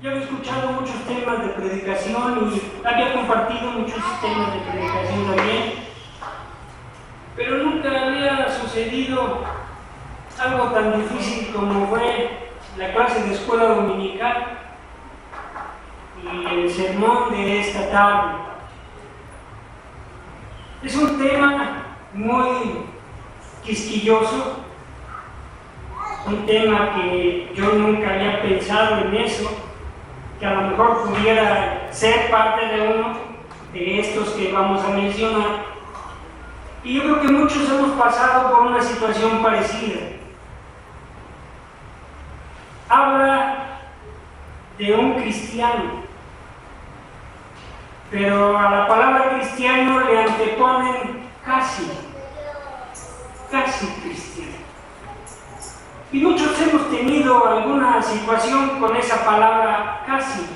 Yo había escuchado muchos temas de predicación y había compartido muchos temas de predicación también, pero nunca había sucedido algo tan difícil como fue la clase de escuela dominical y el sermón de esta tarde. Es un tema muy quisquilloso, un tema que yo nunca había pensado en eso, que a lo mejor pudiera ser parte de uno de estos que vamos a mencionar. Y yo creo que muchos hemos pasado por una situación parecida. Habla de un cristiano, pero a la palabra cristiano le anteponen casi cristiano. Y muchos hemos tenido alguna situación con esa palabra casi.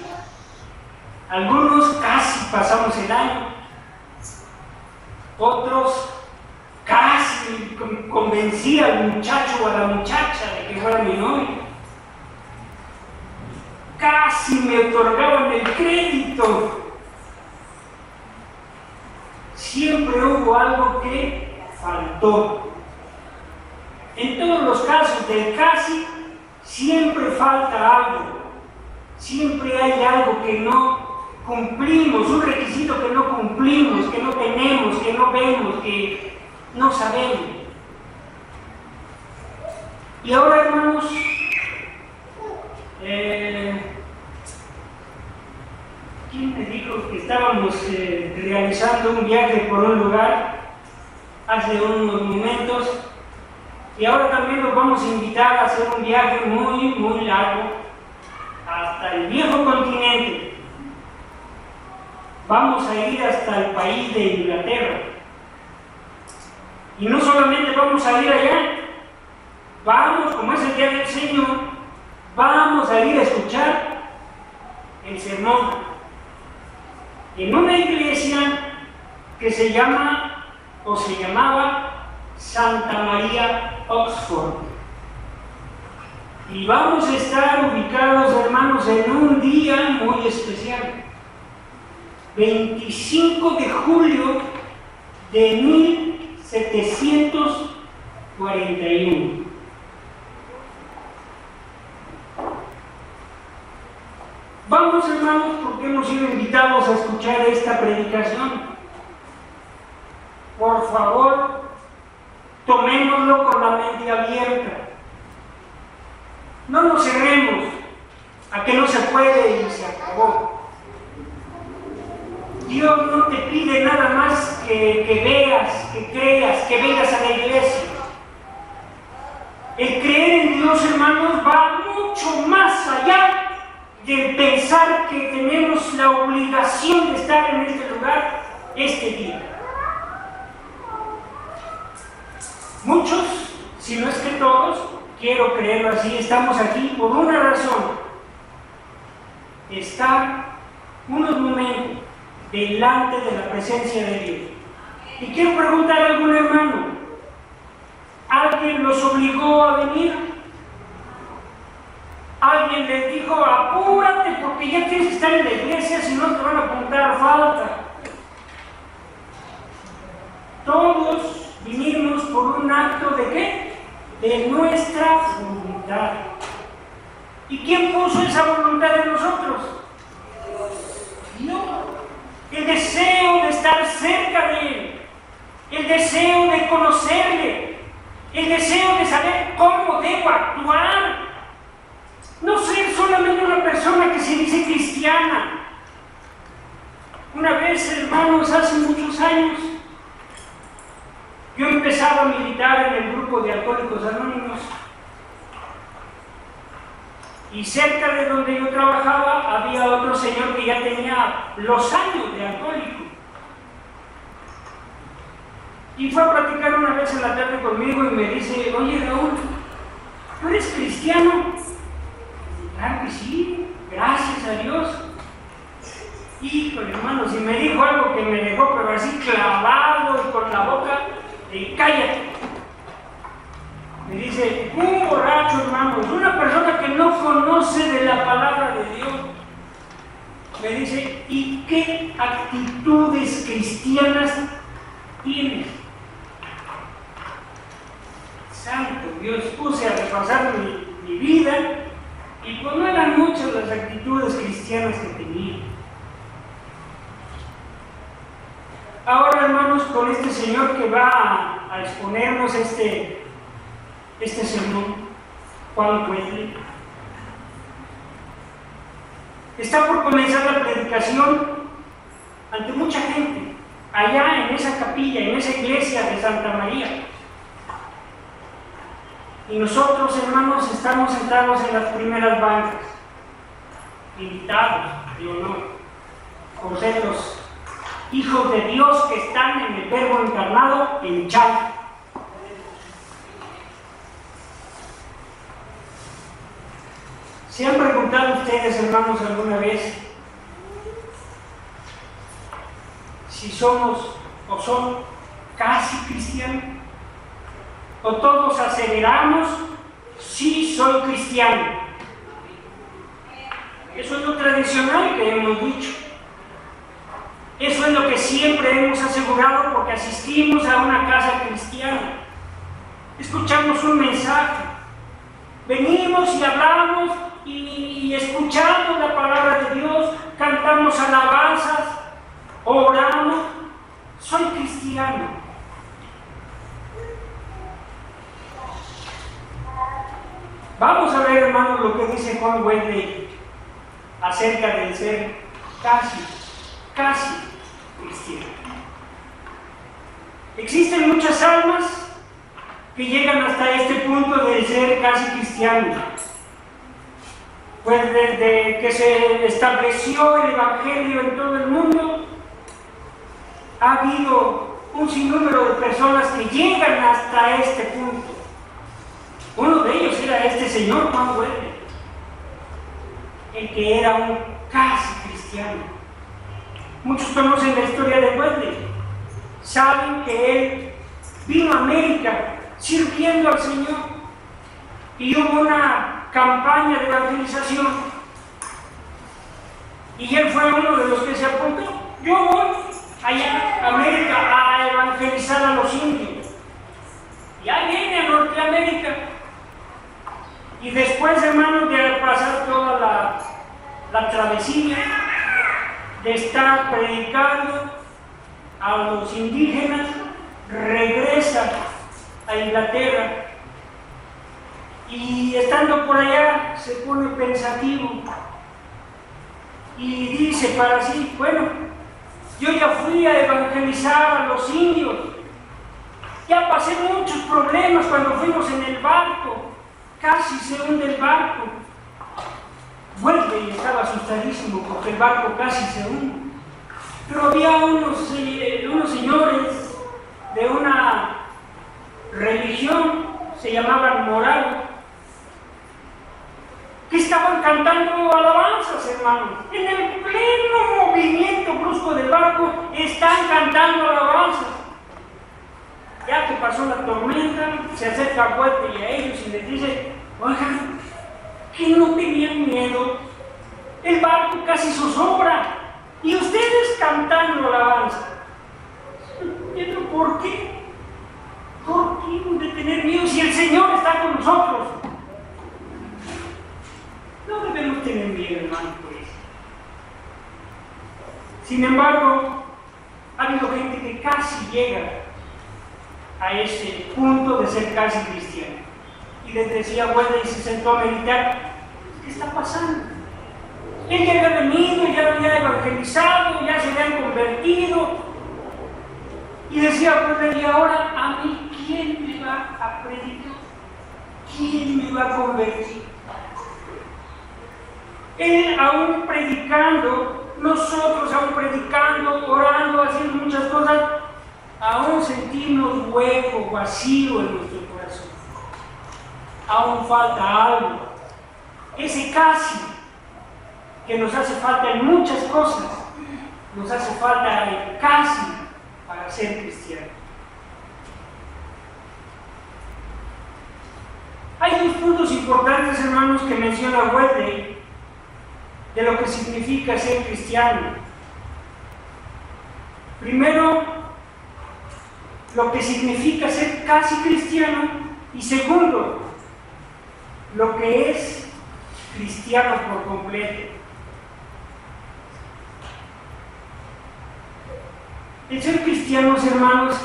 Algunos casi pasamos el año, otros casi convencí al muchacho o a la muchacha de que fuera mi novio. Casi me otorgaban el crédito. Siempre hubo algo que faltó. En todos los casos del casi, siempre falta algo. Siempre hay algo que no cumplimos, un requisito que no cumplimos, que no tenemos, que no vemos, que no sabemos. Y ahora, hermanos, ¿quién me dijo que estábamos realizando un viaje por un lugar hace unos momentos? Y ahora también los vamos a invitar a hacer un viaje muy largo hasta el viejo continente. Vamos a ir hasta el país de Inglaterra. Y no solamente vamos a ir allá, vamos, como es el día del Señor, vamos a ir a escuchar el sermón en una iglesia que se llama o se llamaba Santa María Oxford. Y vamos a estar ubicados, hermanos, en un día muy especial, 25 de julio de 1741. Vamos, hermanos, porque hemos sido invitados a escuchar esta predicación. Por favor, tomémoslo con la mente abierta. No nos cerremos a que no se puede y se acabó. Dios no te pide nada más que veas, que creas, que vengas a la iglesia. El creer en Dios, hermanos, va mucho más allá del pensar que tenemos la obligación de estar en este lugar este día. Muchos, si no es que todos, quiero creerlo así, estamos aquí por una razón: estar unos momentos delante de la presencia de Dios. Y quiero preguntar a algún hermano: ¿alguien los obligó a venir? ¿Alguien les dijo: apúrate porque ya tienes que estar en la iglesia, si no te van a apuntar falta? Todos vinimos por un acto ¿de qué? De nuestra voluntad. ¿Y quién puso esa voluntad en nosotros? Dios. El deseo de estar cerca de Él, el deseo de conocerle, el deseo de saber cómo debo actuar. No ser solamente una persona que se dice cristiana. Una vez, hermanos, hace muchos años, yo empezaba a militar en el grupo de Alcohólicos Anónimos, y cerca de donde yo trabajaba había otro señor que ya tenía los años de alcohólico, y fue a platicar una vez en la tarde conmigo y me dice: oye, Raúl, ¿tú eres cristiano? Claro que sí, gracias a Dios. Híjole, hermanos, y me dijo algo que me dejó pero así clavado y con la boca de cállate. Me dice: un borracho, hermanos, una persona que no conoce de la palabra de Dios, me dice, ¿y qué actitudes cristianas tienes? Santo Dios, puse a repasar mi vida y pues no eran muchas las actitudes cristianas que tenía. Ahora, hermanos, con este señor que va a exponernos este sermón, Juan Wesley, está por comenzar la predicación ante mucha gente, allá en esa capilla, en esa iglesia de Santa María. Y nosotros, hermanos, estamos sentados en las primeras bancas, invitados de honor, por ser los hijos de Dios que están en el Verbo encarnado en Chalco. ¿Se han preguntado ustedes, hermanos, alguna vez si somos o son casi cristianos? ¿O todos aseveramos, sí soy cristiano? Eso es lo tradicional que hemos dicho. Eso es lo que siempre hemos asegurado porque asistimos a una casa cristiana. Escuchamos un mensaje. Venimos y hablamos y escuchamos la palabra de Dios, cantamos alabanzas, oramos. Soy cristiano. Vamos a ver, hermanos, lo que dice Juan Wesley acerca del ser casi cristiano. Existen muchas almas que llegan hasta este punto de ser casi cristianos. Pues desde que se estableció el Evangelio en todo el mundo, ha habido un sinnúmero de personas que llegan hasta este punto. Uno de ellos era este señor Juan Wesley, el que era un casi cristiano. Muchos conocen la historia de Wesley, saben que él vino a América sirviendo al Señor y hubo una campaña de evangelización y él fue uno de los que se apuntó. Yo voy allá a América a evangelizar a los indios, y ahí viene a Norteamérica. Y después, hermanos, de pasar toda la travesía, de estar predicando a los indígenas, regresa a Inglaterra y estando por allá se pone pensativo y dice para sí, bueno, yo ya fui a evangelizar a los indios, ya pasé muchos problemas cuando fuimos en el barco, casi se hunde el barco. Vuelve y estaba asustadísimo porque el barco casi se hunde. Pero había unos señores de una religión, se llamaban moral, que estaban cantando alabanzas, hermanos. En el pleno movimiento brusco del barco están cantando alabanzas. Ya que pasó la tormenta, se acerca a Wesley y a ellos y les dice, oigan, que no tenían miedo, el barco casi zozobra y ustedes cantando alabanza. ¿Pero por qué? ¿Por qué hemos de tener miedo si el Señor está con nosotros? No debemos tener miedo, hermano, por eso. Sin embargo, ha habido gente que casi llega a ese punto de ser casi cristiano. Y les decía, bueno, y se sentó a meditar, ¿qué está pasando? Él ya había venido, ya había evangelizado, ya se habían convertido. Y decía, pues, y ahora a mí, ¿quién me va a predicar? ¿Quién me va a convertir? Él aún predicando, nosotros aún predicando, orando, haciendo muchas cosas, aún sentimos hueco, vacío en nuestro corazón. Aún falta algo. Ese casi que nos hace falta en muchas cosas, nos hace falta el casi para ser cristiano. Hay dos puntos importantes, hermanos, que menciona Wesley de lo que significa ser cristiano. Primero, lo que significa ser casi cristiano, y segundo, lo que es cristiano por completo. El ser cristianos, hermanos,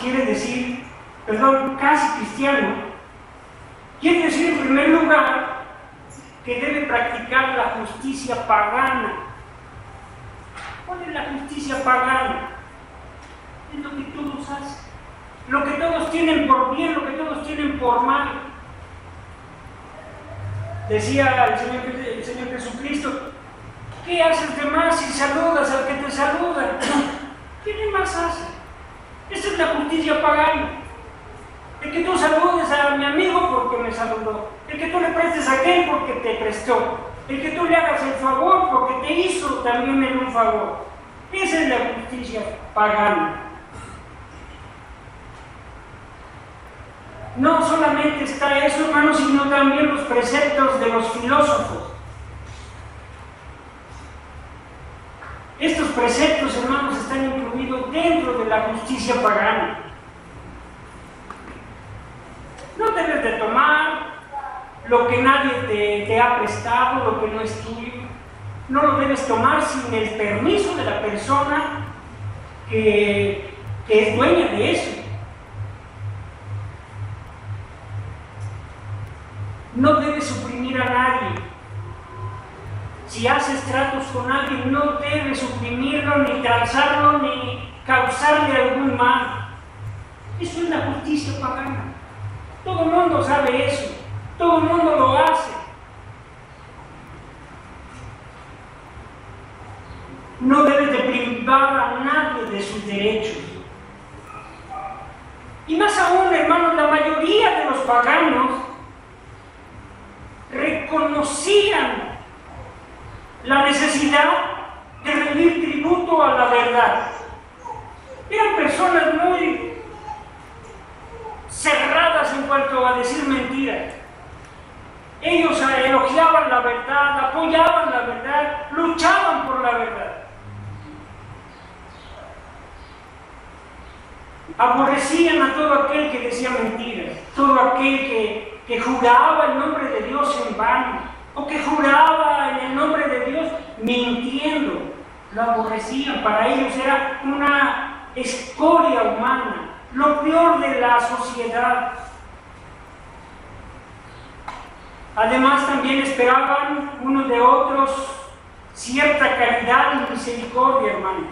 casi cristiano, quiere decir en primer lugar que debe practicar la justicia pagana. ¿Cuál es la justicia pagana? Es lo que todos hacen, lo que todos tienen por bien, lo que todos tienen por mal. Decía el Señor Jesucristo: ¿qué haces de más si saludas al que te saluda? ¿Qué demás hace? Esa es la justicia pagana. El que tú saludes a mi amigo porque me saludó, el que tú le prestes a aquel porque te prestó, el que tú le hagas el favor porque te hizo también en un favor. Esa es la justicia pagana. No solamente está eso, hermanos, sino también los preceptos de los filósofos. Estos preceptos, hermanos, están incluidos dentro de la justicia pagana. No debes de tomar lo que nadie te ha prestado, lo que no es tuyo. No lo debes tomar sin el permiso de la persona que es dueña de eso. No debes suprimir a nadie. Si haces tratos con alguien, no debes suprimirlo, ni transarlo, ni causarle algún mal. Eso es la justicia pagana. Todo el mundo sabe eso. Todo el mundo lo hace. No debes de privar a nadie de sus derechos. Y más aún, hermanos, la mayoría de los paganos reconocían la necesidad de rendir tributo a la verdad. Eran personas muy cerradas en cuanto a decir mentiras. Ellos elogiaban la verdad, apoyaban la verdad, luchaban por la verdad. Aborrecían a todo aquel que decía mentiras, todo aquel que juraba el nombre de Dios en vano, o que juraba en el nombre de Dios mintiendo. Lo aborrecían. Para ellos era una escoria humana, lo peor de la sociedad. Además, también esperaban unos de otros cierta caridad y misericordia, hermanos.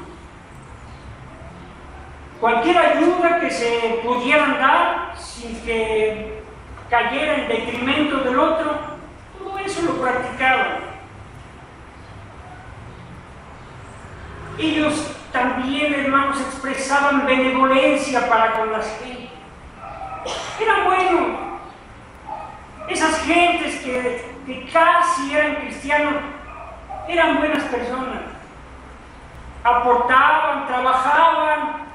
Cualquier ayuda que se pudieran dar sin que cayera en detrimento del otro, todo eso lo practicaban. Ellos también, hermanos, expresaban benevolencia para con las gentes. Era bueno. Esas gentes que casi eran cristianos eran buenas personas. Aportaban, trabajaban,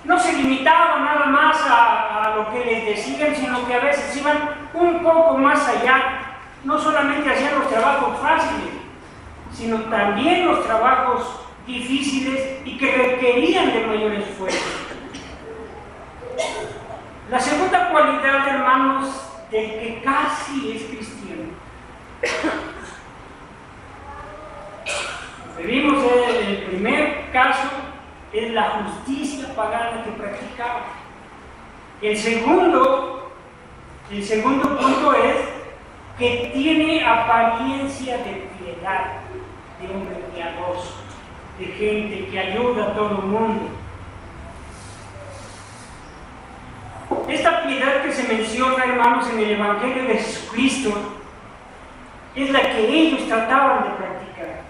no se limitaban nada más a lo que les decían, sino que a veces iban un poco más allá. No solamente hacían los trabajos fáciles, sino también los trabajos difíciles y que requerían de mayor esfuerzo. La segunda cualidad, hermanos, del que casi es cristiano. Vimos el primer caso es la justicia pagana que practicaba. El segundo punto es que tiene apariencia de piedad, de hombre piadoso, de gente que ayuda a todo el mundo. Esta piedad que se menciona, hermanos, en el Evangelio de Jesucristo es la que ellos trataban de practicar.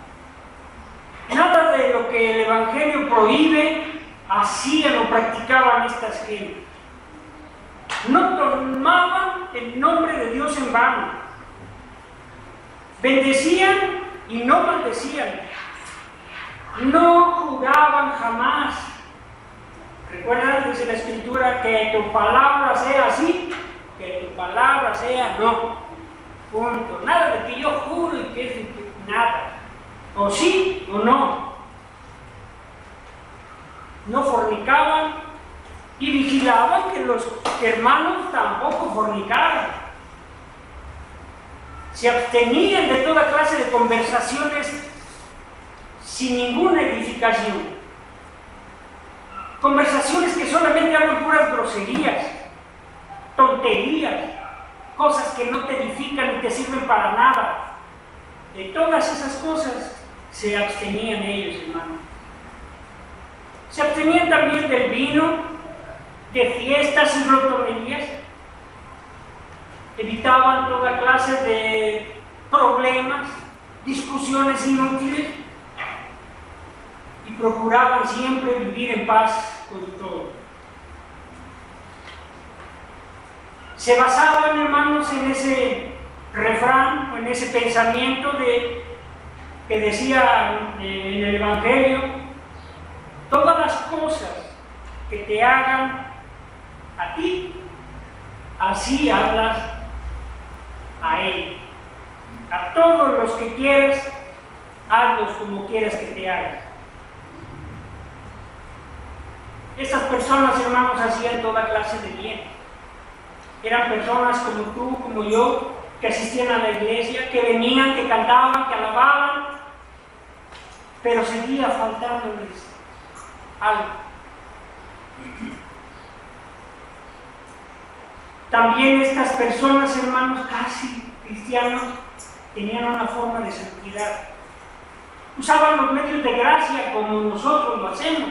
Nada de lo que el Evangelio prohíbe hacían o practicaban estas gentes. No tomaban el nombre de Dios en vano. Bendecían y no maldecían. No juraban jamás. Recuerdan, dice la Escritura, que tu palabra sea así, que tu palabra sea no. Punto. Nada de que yo juro y que es nada. ¿O sí o no? No fornicaban y vigilaban que los hermanos tampoco fornicaran. Se abstenían de toda clase de conversaciones sin ninguna edificación. Conversaciones que solamente hablan puras groserías, tonterías, cosas que no te edifican ni te sirven para nada. De todas esas cosas se abstenían ellos, hermanos. Se abstenían también del vino, de fiestas y glotonerías. Evitaban toda clase de problemas, discusiones inútiles y procuraban siempre vivir en paz con todo. Se basaban, hermanos, en ese refrán o en ese pensamiento que decía en el Evangelio: todas las cosas que te hagan a ti, así hablas a él. A todos los que quieras, hazlos como quieras que te hagan. Estas personas, hermanos, hacían toda clase de bien. Eran personas como tú, como yo, que asistían a la iglesia, que venían, que cantaban, que alababan, pero seguía faltándoles algo. También estas personas, hermanos, casi cristianos, tenían una forma de santidad. Usaban los medios de gracia como nosotros lo hacemos,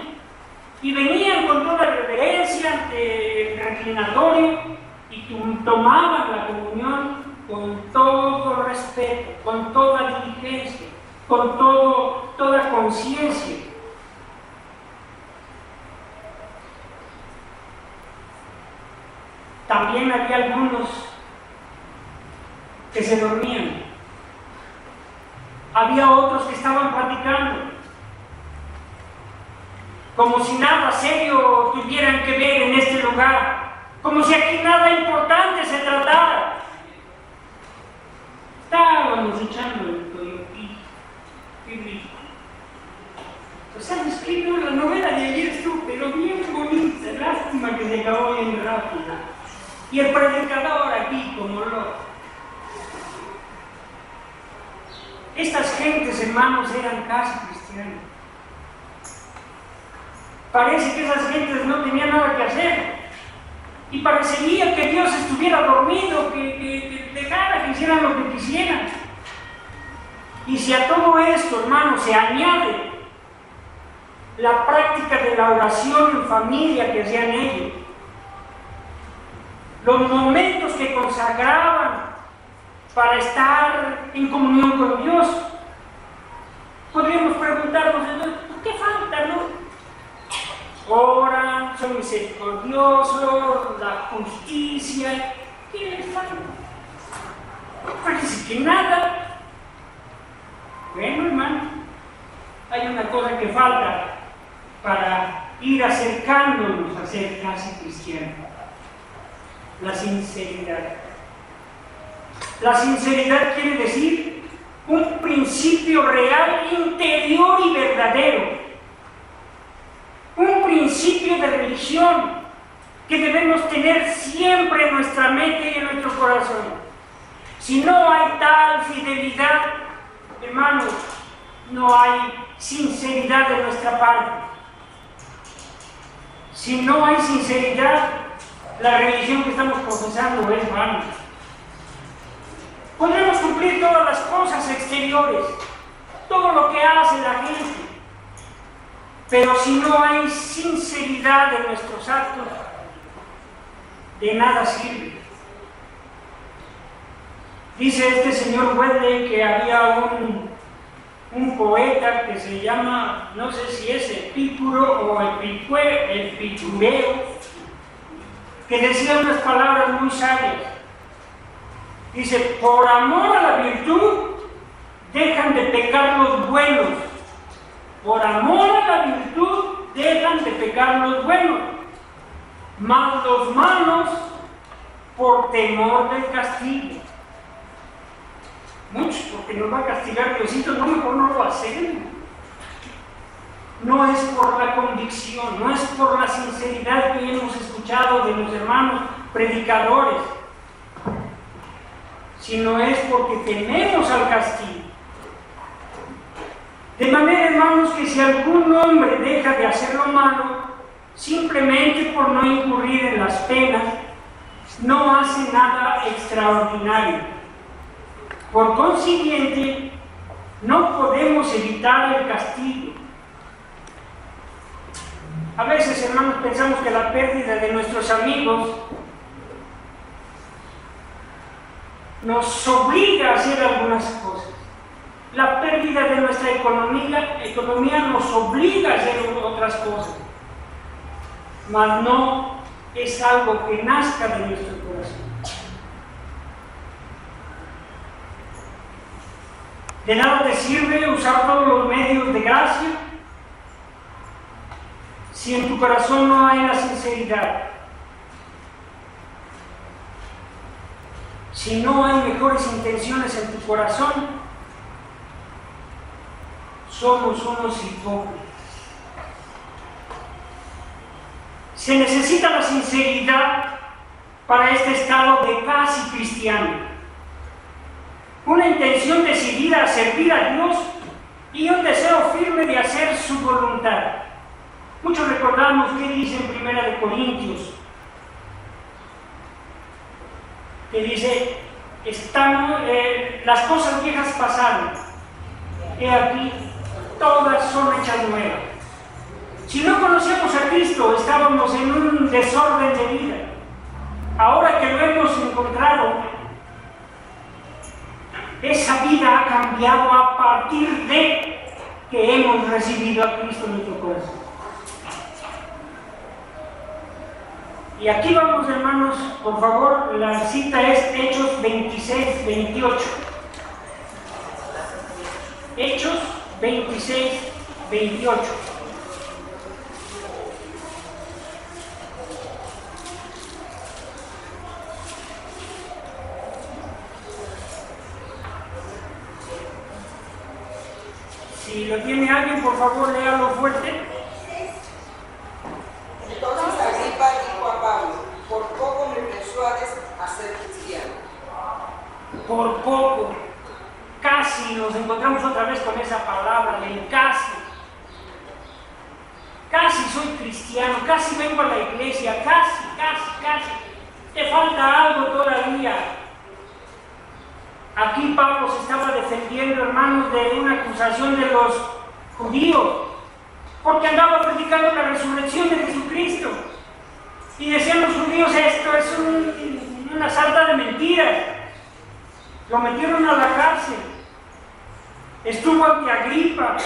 y venían con toda reverencia ante el reclinatorio y tomaban la comunión con todo respeto, con toda diligencia, con toda conciencia. También había algunos que se dormían. Había otros que estaban platicando, como si nada serio tuvieran que ver en este lugar, como si aquí nada importante se tratara. Estábamos echando el toyotito. Qué rico. O sea, me escribió la novela de ayer, estuvo pero bien bonita. Lástima que se acabó bien rápida. Y el predicador aquí como loco. Estas gentes, hermanos, eran casi cristianos. Parece que esas gentes no tenían nada que hacer. Y parecería que Dios estuviera dormido, que dejara que hicieran lo que quisieran. Y si a todo esto, hermanos, se añade la práctica de la oración en familia que hacían ellos, los momentos que consagraban para estar en comunión con Dios, podríamos preguntarnos, ¿por qué falta, no? Oran, son misericordiosos, la justicia, ¿qué les falta? Parece que nada. Bueno, hermano, hay una cosa que falta para ir acercándonos a ser casi cristianos: la sinceridad. La sinceridad quiere decir un principio real, interior y verdadero. Un principio de religión que debemos tener siempre en nuestra mente y en nuestro corazón. Si no hay tal fidelidad, hermanos, no hay sinceridad de nuestra parte. Si no hay sinceridad, la religión que estamos profesando es vana. Podremos cumplir todas las cosas exteriores, todo lo que hace la gente, pero si no hay sinceridad en nuestros actos, de nada sirve. Dice este señor Wesley que había un poeta que se llama, no sé si es Epicuro o Epicureo, que decía unas palabras muy sabias. Dice: por amor a la virtud dejan de pecar los buenos. Por amor a la virtud dejan de pecar los buenos, mas los malos por temor del castigo. Muchos, porque nos va a castigar Diosito, no, mejor no lo hacemos. No es por la convicción, no es por la sinceridad que hemos escuchado de los hermanos predicadores, sino es porque tememos al castigo. De manera, hermanos, que si algún hombre deja de hacer lo malo, simplemente por no incurrir en las penas, no hace nada extraordinario. Por consiguiente, no podemos evitar el castigo. A veces, hermanos, pensamos que la pérdida de nuestros amigos nos obliga a hacer algunas cosas. La pérdida de nuestra economía nos obliga a hacer otras cosas. Mas no es algo que nazca de nuestro corazón. De nada te sirve usar todos los medios de gracia si en tu corazón no hay la sinceridad, si no hay mejores intenciones en tu corazón, somos unos hipócritas. Se necesita la sinceridad para este estado de casi cristiano. Una intención decidida a servir a Dios y un deseo firme de hacer su voluntad. Muchos recordamos qué dice en 1 Corintios, que dice, las cosas viejas pasaron, he aquí, todas son hechas nuevas. Si no conocíamos a Cristo, estábamos en un desorden de vida. Ahora que lo hemos encontrado, esa vida ha cambiado a partir de que hemos recibido a Cristo en nuestro corazón. Y aquí vamos, hermanos, por favor, la cita es Hechos 26, 28. Hechos 26, 28. Si lo tiene alguien, por favor, léalo fuerte. Entonces Agripa dijo a Pablo, por poco me persuades a ser cristiano. Por poco. Casi nos encontramos otra vez con esa palabra del casi. Casi soy cristiano, casi vengo a la iglesia, casi. Te falta algo todavía. Aquí Pablo se estaba defendiendo, hermanos, de una acusación de los judíos, porque andaba predicando la resurrección de Jesucristo. Y decían los judíos, esto es una sarta de mentiras. Lo metieron a la cárcel. Estuvo ante Agripa.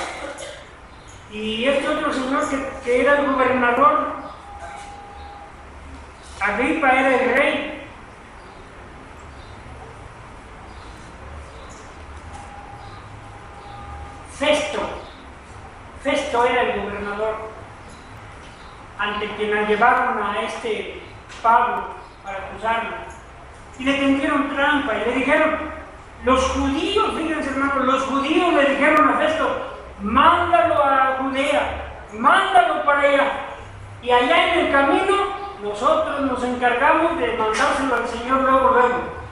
Y este otro señor que era el gobernador. Agripa era el rey. Festo era el gobernador, ante quien llevaron a este Pablo para acusarlo. Y le tendieron trampa y le dijeron, los judíos, fíjense hermanos, los judíos le dijeron a Festo, mándalo a Judea, mándalo para allá. Y allá en el camino, nosotros nos encargamos de mandárselo al Señor luego.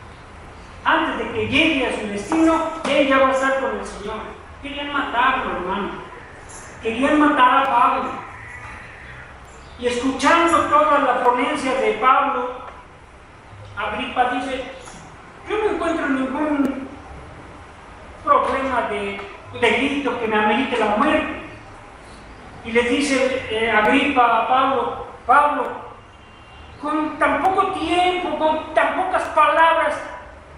Antes de que llegue a su destino, él ya va a estar con el Señor. Querían matarlo, hermano. Querían matar a Pablo. Y escuchando toda la ponencia de Pablo, Agripa dice, yo no encuentro ningún problema de delito que me amerite la muerte. Y le dice Agripa a Pablo, con tan poco tiempo, con tan pocas palabras,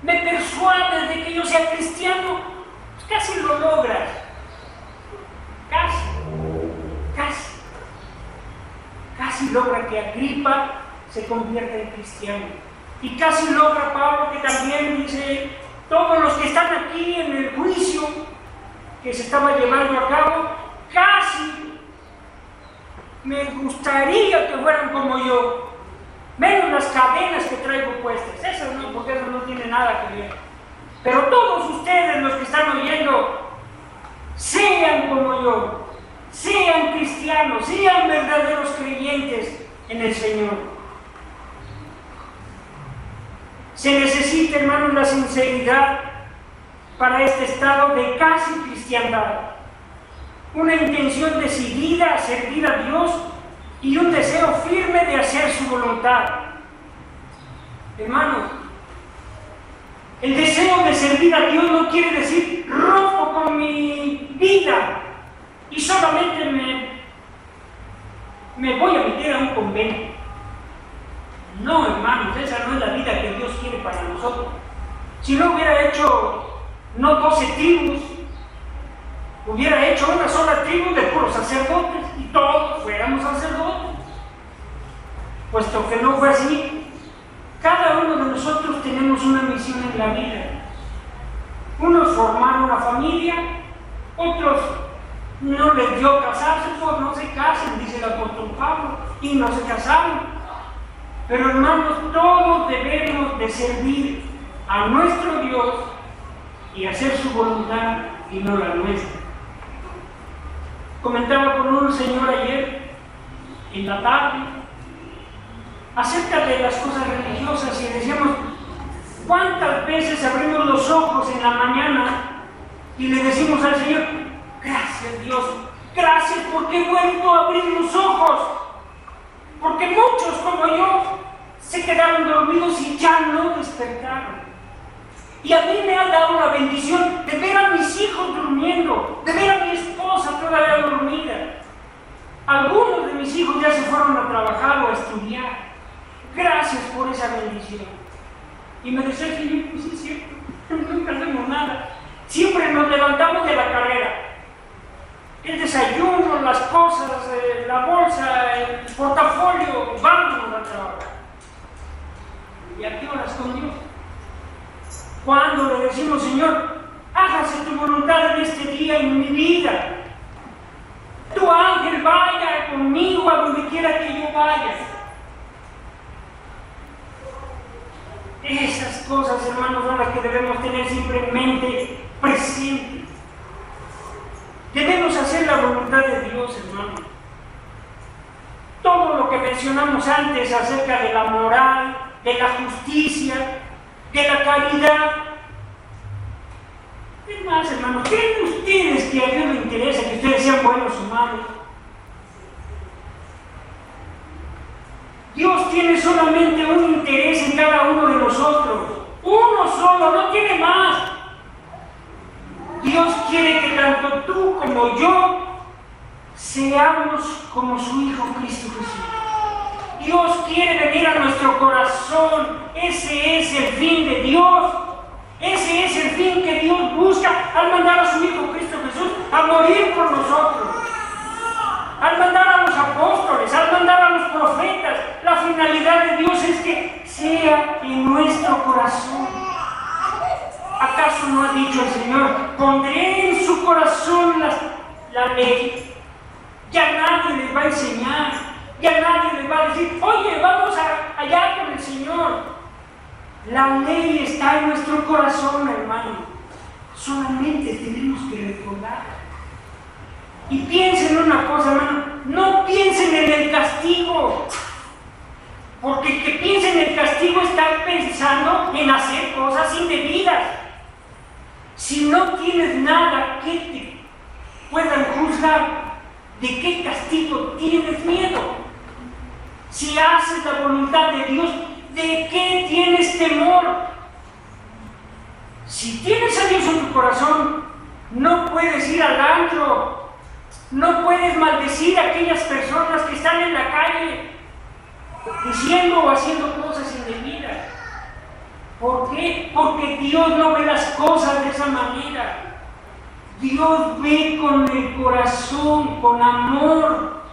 me persuades de que yo sea cristiano. Casi lo logras. Casi logra que Agripa se convierta en cristiano. Y casi logra Pablo que también dice, todos los que están aquí en el juicio que se estaba llevando a cabo, casi me gustaría que fueran como yo, menos las cadenas que traigo puestas. Esas no, porque eso no tiene nada que ver. Pero todos ustedes, los que están oyendo, sean como yo, sean cristianos, sean verdaderos creyentes en el Señor. Se necesita, hermanos, la sinceridad para este estado de casi cristiandad, una intención decidida a servir a Dios y un deseo firme de hacer su voluntad. Hermanos, el deseo de servir a Dios no quiere decir rompo con mi vida y solamente me voy a meter a un convento. No, hermanos, esa no es la vida que Dios quiere para nosotros. Si no hubiera hecho no 12 tribus, hubiera hecho una sola tribu de puros sacerdotes y todos fuéramos sacerdotes. Puesto que no fue así, cada uno de nosotros tenemos una misión en la vida. Unos formaron una familia, otros no les dio casarse, pues no se casen, dice el apóstol Pablo, y no se casaron. Pero hermanos, todos debemos de servir a nuestro Dios y hacer su voluntad y no la nuestra. Comentaba con un señor ayer en la tarde acerca de las cosas religiosas y decíamos, ¿cuántas veces abrimos los ojos en la mañana y le decimos al Señor, gracias Dios, gracias porque he vuelto a abrir los ojos? Porque muchos como yo se quedaron dormidos y ya no despertaron. Y a mí me ha dado la bendición de ver a mis hijos durmiendo, de ver a mi esposa todavía dormida. Algunos de mis hijos ya se fueron a trabajar o a estudiar. Gracias por esa bendición. Y me decía el Señor, pues es cierto, nunca hacemos nada. Siempre nos levantamos de la carrera. El desayuno, las cosas, la bolsa, el portafolio, vámonos a trabajar. ¿Y a qué horas con Dios? Cuando le decimos, Señor, hágase tu voluntad en este día en mi vida. Tu ángel vaya conmigo a donde quiera que yo vaya. Esas cosas, hermanos, son las que debemos tener siempre en mente, presentes. Debemos hacer la voluntad de Dios, hermano. Todo lo que mencionamos antes acerca de la moral, de la justicia, de la caridad. Es más, hermanos, ¿creen ustedes que a Dios le interesa que ustedes sean buenos o malos? Dios tiene solamente un interés en cada uno de nosotros. Uno solo, no tiene más. Dios quiere que tanto tú como yo seamos como su Hijo Cristo Jesús. Dios quiere venir a nuestro corazón. Ese es el fin de Dios. Ese es el fin que Dios busca al mandar a su Hijo Cristo Jesús a morir por nosotros. Al mandar a los apóstoles, al mandar a los profetas. La finalidad de Dios es que sea en nuestro corazón. ¿Acaso no ha dicho el Señor, pondré en su corazón la ley? Ya nadie les va a enseñar, ya nadie les va a decir, oye, vamos allá con el Señor. La ley está en nuestro corazón, hermano. Solamente tenemos que recordar. Y piensen en una cosa, hermano, no piensen en el castigo. Porque el que piensa en el castigo está pensando en hacer cosas indebidas. Si no tienes nada que te puedan juzgar, ¿de qué castigo tienes miedo? Si haces la voluntad de Dios, ¿de qué tienes temor? Si tienes a Dios en tu corazón, no puedes ir al antro, no puedes maldecir a aquellas personas que están en la calle diciendo o haciendo cosas indebidas. ¿Por qué? Porque Dios no ve las cosas de esa manera. Dios ve con el corazón, con amor.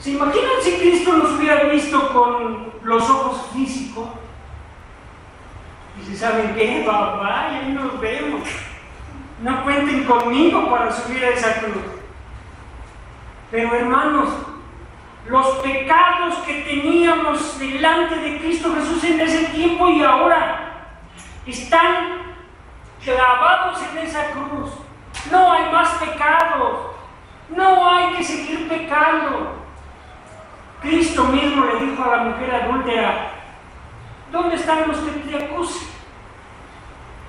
¿Se imaginan si Cristo nos hubiera visto con los ojos físicos? Y si saben qué, papá, ahí nos vemos. No cuenten conmigo para subir a esa cruz. Pero hermanos, los pecados que teníamos delante de Cristo Jesús en ese tiempo y ahora, están clavados en esa cruz. No hay más pecados, no hay que seguir pecando. Cristo mismo le dijo a la mujer adúltera: ¿dónde están los que te acusan?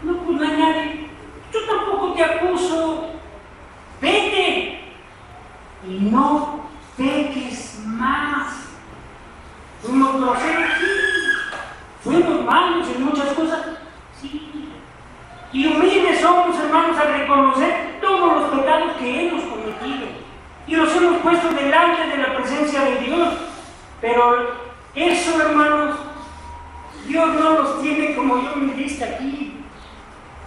No, pues no hay nadie. Yo tampoco te acuso. Vete y no peques más. Fuimos groseros, sí. Fuimos malos en muchas cosas, sí. Y humildes somos, hermanos, al reconocer todos los pecados que hemos cometido y los hemos puesto delante de la presencia de Dios. Pero eso, hermanos, Dios no los tiene como yo me diste aquí.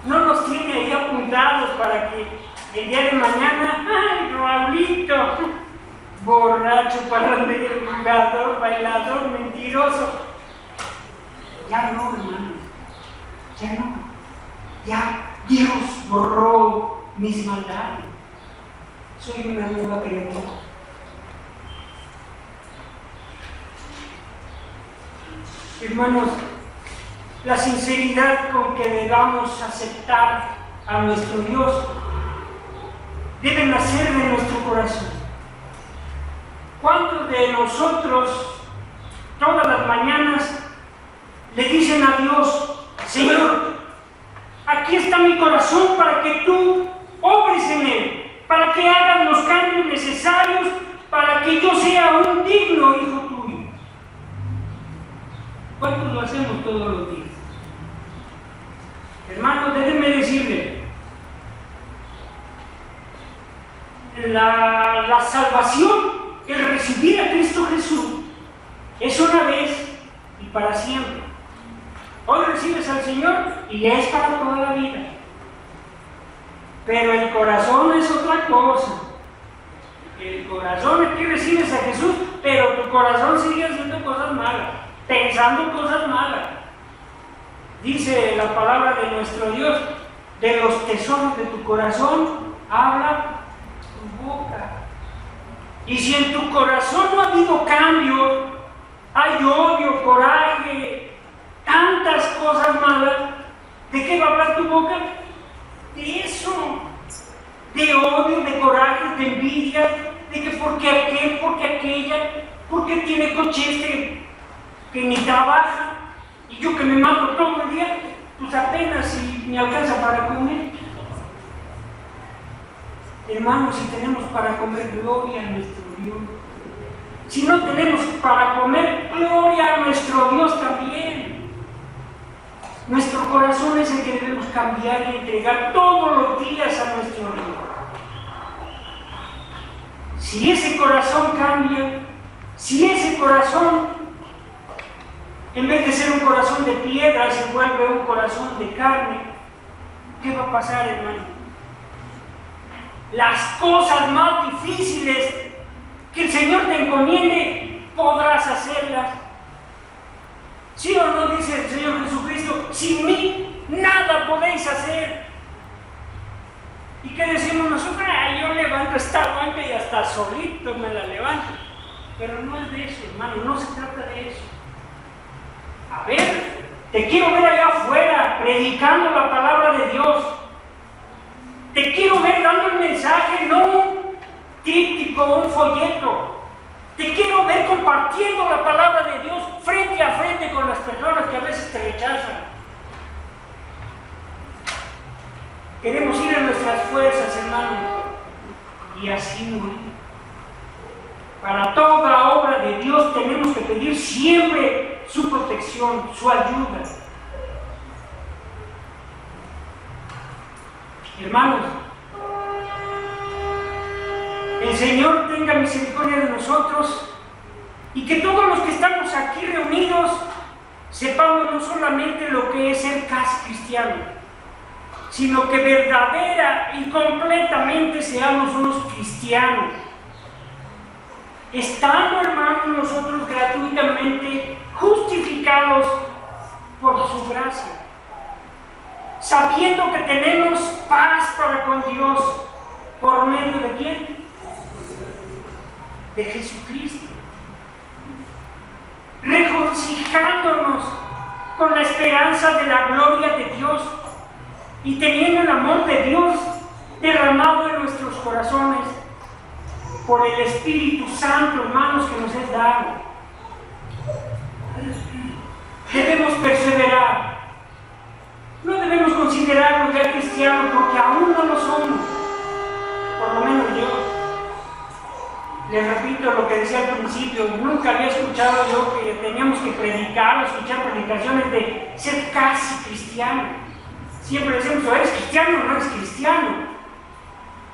No los tiene ahí apuntados para que el día de mañana, ¡ay, Raulito! Borracho, parrandero, jugador, bailador, mentiroso. Ya no, hermanos, ya no. Ya Dios borró mis maldades. Soy una nueva criatura. Hermanos, la sinceridad con que debamos aceptar a nuestro Dios debe nacer de nuestro corazón. ¿Cuántos de nosotros todas las mañanas le dicen a Dios: Señor, aquí está mi corazón para que tú obres en él, para que hagas los cambios necesarios para que yo sea un digno hijo tuyo? ¿Cuántos lo hacemos todos los días? Hermanos, déjenme decirles, la salvación, el recibir a Cristo Jesús, es una vez y para siempre. Hoy recibes al Señor y es para toda la vida. Pero el corazón es otra cosa. El corazón, aquí recibes a Jesús, pero tu corazón sigue haciendo cosas malas, pensando cosas malas. Dice la palabra de nuestro Dios: de los tesoros de tu corazón habla tu boca. Y si en tu corazón no ha habido cambio, hay odio, coraje, tantas cosas malas, ¿de qué va a hablar tu boca? De eso, de odio, de coraje, de envidia, de que porque aquel, porque aquella, porque tiene coche que ni trabaja, y yo que me mato todo el día, pues apenas si me alcanza para comer. Hermanos, si tenemos para comer, gloria a nuestro Dios. Si no tenemos para comer, gloria a nuestro Dios también. Nuestro corazón es el que debemos cambiar y entregar todos los días a nuestro Dios. Si ese corazón cambia, si ese corazón, en vez de ser un corazón de piedra, se vuelve un corazón de carne, ¿qué va a pasar, hermano? Las cosas más difíciles que el Señor te encomiende, podrás hacerlas. ¿Sí o no dice el Señor Jesucristo? Sin mí nada podéis hacer. ¿Y qué decimos nosotros? Yo levanto esta banca y hasta solito me la levanto. Pero no es de eso, hermano, no se trata de eso. A ver, te quiero ver allá afuera predicando la palabra de Dios. Te quiero ver dando el mensaje, no un tríptico, un folleto. Te quiero ver compartiendo la palabra de Dios frente a frente con las personas que a veces te rechazan. Queremos ir a nuestras fuerzas, hermano, y así morir. Para toda obra de Dios tenemos que pedir siempre su protección, su ayuda. Hermanos, el Señor tenga misericordia de nosotros y que todos los que estamos aquí reunidos sepamos no solamente lo que es ser casi cristiano, sino que verdadera y completamente seamos unos cristianos. Estando, hermanos, nosotros gratuitamente justificados por su gracia, sabiendo que tenemos paz para con Dios, ¿por medio de quién? De Jesucristo. Regocijándonos con la esperanza de la gloria de Dios y teniendo el amor de Dios derramado en nuestros corazones por el Espíritu Santo, hermanos, que nos es dado. Debemos perseverar. No debemos considerarnos ya cristianos porque aún no lo somos, por lo menos yo. Les repito lo que decía al principio, nunca había escuchado yo que teníamos que predicar o escuchar predicaciones de ser casi cristiano. Siempre decimos, o eres cristiano o no eres cristiano.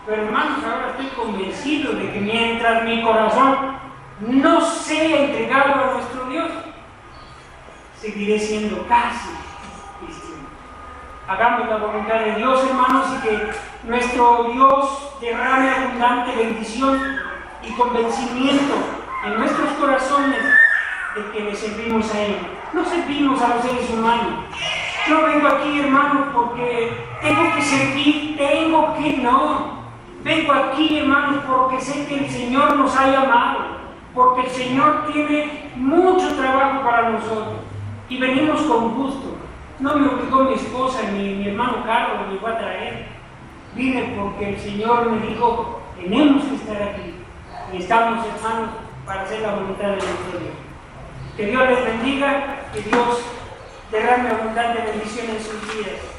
Pero hermanos, ahora estoy convencido de que mientras mi corazón no sea entregado a nuestro Dios, seguiré siendo casi cristiano. Hagamos la voluntad de Dios, hermanos, y que nuestro Dios derrame abundante bendición y convencimiento en nuestros corazones de que le servimos a Él. No servimos a los seres humanos. No vengo aquí, hermanos, porque tengo que servir, no. Vengo aquí, hermanos, porque sé que el Señor nos ha llamado, porque el Señor tiene mucho trabajo para nosotros y venimos con gusto. No me obligó mi esposa ni mi hermano Carlos, me fue a traer. Vine porque el Señor me dijo, tenemos que estar aquí. Y estamos, hermanos, para hacer la voluntad de nuestro Dios. Que Dios les bendiga, que Dios derrame abundante bendición en sus vidas.